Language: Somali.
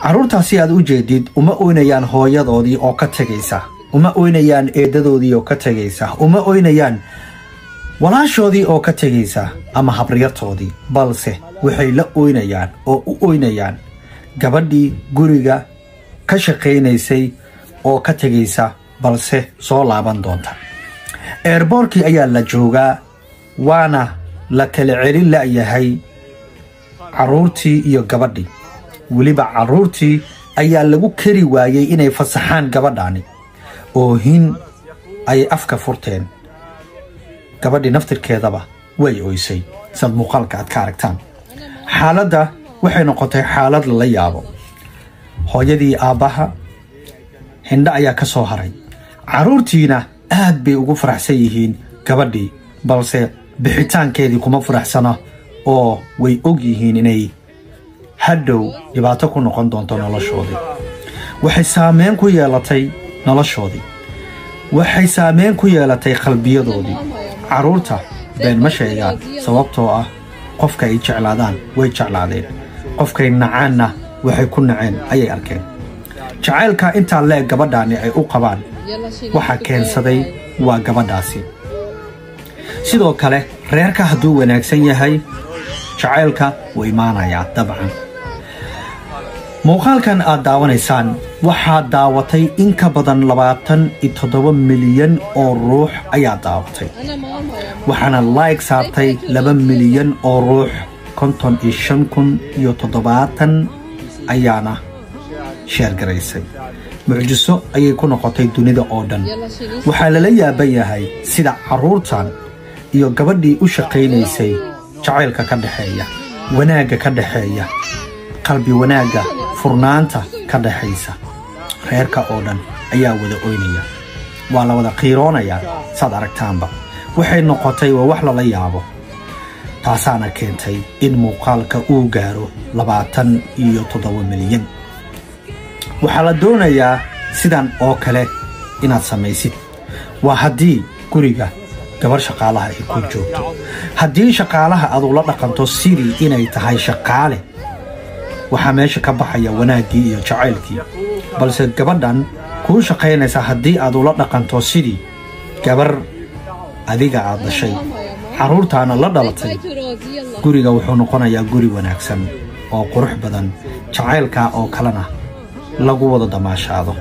caruurtaasi aad u jeedid uma oynayaan hooyadoodii oo ka tagaysa, uma oynayaan eedadoodii oo ka tagaysa, uma oynayaan walaashoodii oo ka tagaysa ama habriyartoodii, balse waxay la oynayaan oo u oynayaan gabadhii guriga ka shaqaynaysay oo ka tagaysa balse soo laaban doonta. Airportkii ayaa la joogaa, waana la kala celin la'yahay caruurtii iyo gabadhii. weliba caruurtii ayaa lagu kari waayay inay fasaxaan gabadhaani oo hin ay afka furteen. gabadhii naftirkeedaba way oysay, sad muuqaalka aad ka aragtaan. xaaladda waxay noqotay xaalad la yaabo. hooyadii aabbaha hindha ayaa ka soo haray. caruurtiina aad bay ugu faraxsan yihiin gabadhii, balse bixitaankeedii kuma faraxsana oo way og yihiin inay hadhow dhibaato ku noqon doonto noloshoodii. waxay saameyn ku yeelatay noloshoodii, waxay saameyn ku yeelatay qalbiyadoodii. caruurta been ma sheegaan, sababtoo ah qofka ay jeclaadaan way jeclaadeen, qofkay nacaanna waxay ku naceen ayay arkeen. jacaylka intaa leeg gabadhaani ay u qabaan waxa keensaday waa gabadhaasi. sidoo kale reerka hadduu wanaagsan yahay jacaylka wuu imaanayaa dabcan. muuqaalkan aad daawanaysaan waxaa daawatay in ka badan 27 milyan oo ruux ayaa daawatay, waxaana like saartay 2 milyan oo ruux. 55,070 ayaana sheer garaysay. mucjiso ayay ku noqotay dunida oo dhan. waxaa lala yaaban yahay sida caruurtan iyo gabadhii u shaqaynaysay jacaylka ka dhaxeeya, wanaagga ka dhaxeeya, qalbi wanaagga, furnaanta ka dhaxaysa. reerka oo dhan ayaa wada oynaya, waa la wada qiiroonaya. saad aragtaanba waxay noqotay waa wax lala yaabo. taasaana keentay in muuqaalka uu gaaro 27 milyan. waxaa la doonayaa sidan oo kale inaad samaysid. waa haddii guriga gabar shaqaalaha ay ku joogto, haddii shaqaalaha aad ula dhaqanto sidii inay tahay shaqaale, waxaa meesha ka baxaya wanaaggii iyo jacaylkii. balse gabadhan kuu shaqaynaysa haddii aad ula dhaqanto sidii gabar adiga aad dhashay, caruurtaana la dhalatay, guriga wuxuu noqonayaa guri wanaagsan oo qurux badan, jacaylka oo kalena lagu wada damaashaado.